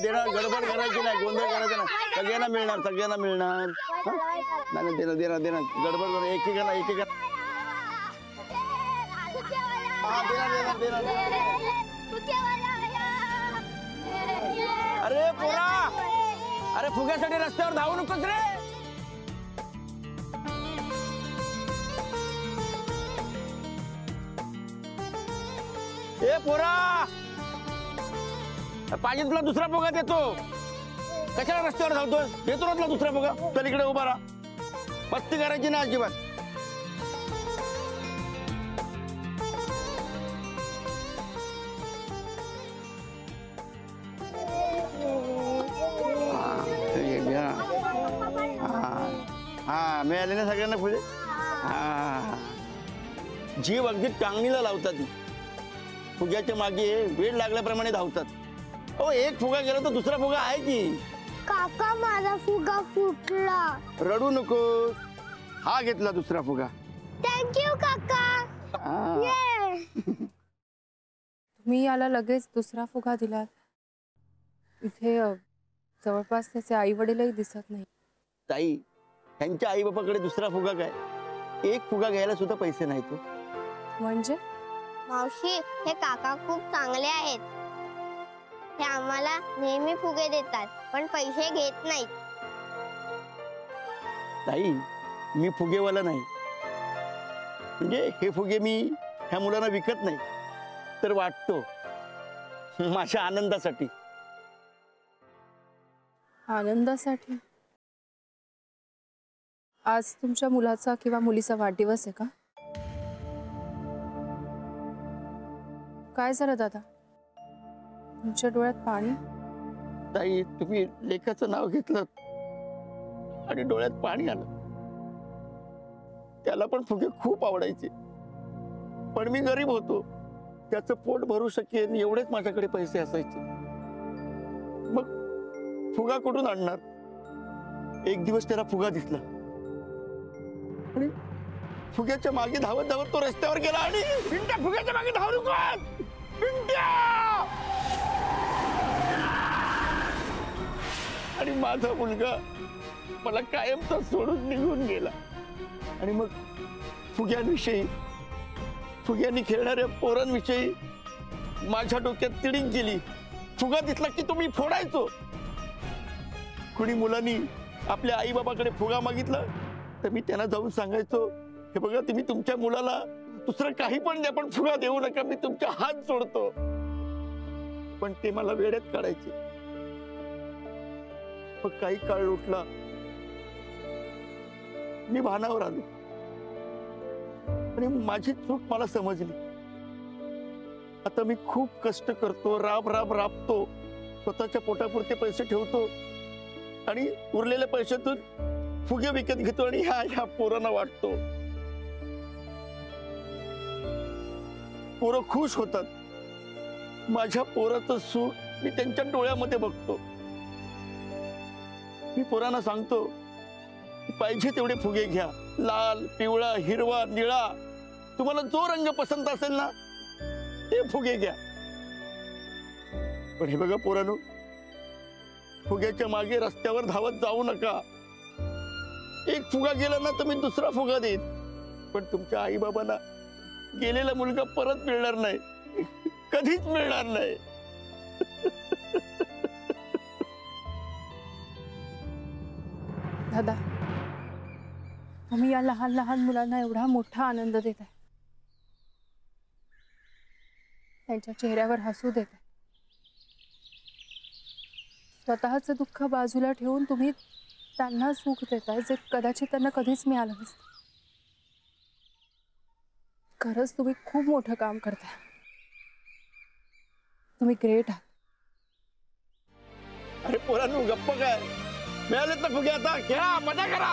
देणार, गडबड करायची नाही, गोंधळ करायचा नाही, सगळ्यांना मिळणार, सगळ्यांना मिळणार. नाही देणार देणार देणार, गडबड करून एकेकाला एकेका. देणार देणार देणार. अरे पोरा, अरे फुग्यासाठी रस्त्यावर धावू नकोस रे. ए पोरा, पाहिजे तुला दुसरा फुगा देतो, कशाला रस्त्यावर धावतोय? देतो ना तुला दुसरा फुगा. चल इकडे उभा राहा, मस्ती करायची ना अजिबात. हा मिळाले ना सगळ्यांना फुले. हा जीव अगदी टांगणीला लावतात, फुग्याच्या मागे वेळ लागल्याप्रमाणे धावतात. ओ एक फुगा गेला तर दुसरा फुगा आहे की. काका माझा फुगा फुटला. रडू नको, हा घेतला दुसरा फुगा. थँक्यू काका. तुम्ही याला लगेच दुसरा फुगा दिलात. इथे जवळपास त्याचे आई वडीलही दिसत नाही. ताई, त्यांच्या आई बापाकडे दुसरा फुगा काय, एक फुगा घ्यायला सुद्धा पैसे नाही. तो म्हणजे मावशी, हे काका खूप चांगले आहेत. हे आम्हाला नेहमी फुगे देतात, पण पैसे घेत नाहीत. ताई, मी फुगेवाला नाही, म्हणजे हे फुगे मी ह्या मुलांना विकत नाही, तर वाटतो माझ्या आनंदासाठी. आनंदासाठी? आज तुमच्या मुलाचा किंवा मुलीचा वाढदिवस आहे का? काय झालं दादा, तुमच्या डोळ्यात पाणी? ताई, तुम्ही लेखाचं नाव घेतलं आणि डोळ्यात पाणी आलं. त्याला पण फुगे खूप आवडायचे, पण मी गरीब होतो, त्याचं पोट भरू शकेन एवढेच माझ्याकडे पैसे असायचे. मग फुगा कुठून आणणार? एक दिवस त्याला फुगा दिसला आणि फुग्याच्या मागे धावत धावत तो रस्त्यावर गेला आणि पिंट्या, फुग्याच्या मागे धावू नको पिंट्या. आणि माझा मुलगा मला कायमचा सोडून निघून गेला. आणि मग फुग्यांविषयी, फुग्यांनी खेळणाऱ्या पोरांविषयी माझ्या डोक्यात तिडीक गेली. फुगा दिसला की तो मी फोडायचो. कुणी मुलांनी आपल्या आई बाबाकडे फुगा मागितला तर मी त्यांना जाऊन सांगायचो, हे बघा तुम्ही तुमच्या मुलाला दुसरं काही पण द्या, पण फुगा देऊ नका, मी तुमच्या हात जोडतो. पण ते मला वेड्यात काढायचे. मग काही काळ उठला, मी भानावर आलो आणि माझी चूक मला समजली. आता मी खूप कष्ट करतो, राब राब राबतो, स्वतःच्या पोटापुरते पैसे ठेवतो आणि उरलेल्या पैशातून फुगे विकत घेतो आणि ह्या पोरांना वाटतो. पोरं खुश होतात. माझ्या पोराचं सुख मी त्यांच्या डोळ्यामध्ये बघतो. मी पोरांना सांगतो, पाहिजे तेवढे फुगे घ्या, लाल, पिवळा, हिरवा, निळा, तुम्हाला जो रंग पसंत असेल ना ते फुगे घ्या. पण हे बघा पोरांनो, फुग्याच्या मागे रस्त्यावर धावत जाऊ नका. एक फुगा गेला ना तर मी दुसरा फुगा देईन, पण तुमच्या आई बाबांना गेलेला मुलगा परत मिळणार नाही, कधीच मिळणार नाही. दादा, तुम्ही या लहान लहान मुलांना एवढा मोठा आनंद देताय, त्यांच्या चेहऱ्यावर हसू देताय. स्वतःचं दुःख बाजूला ठेवून तुम्ही त्यांना सुख देताय जे कदाचित त्यांना कधीच मिळालं नसतं. खरंच तुम्ही खूप मोठं काम करताय. तुम्ही ग्रेट आहात. अरे पोरांनो, गप्प काय, मिळालेत ना फुगे, आता खेळा, मजा करा.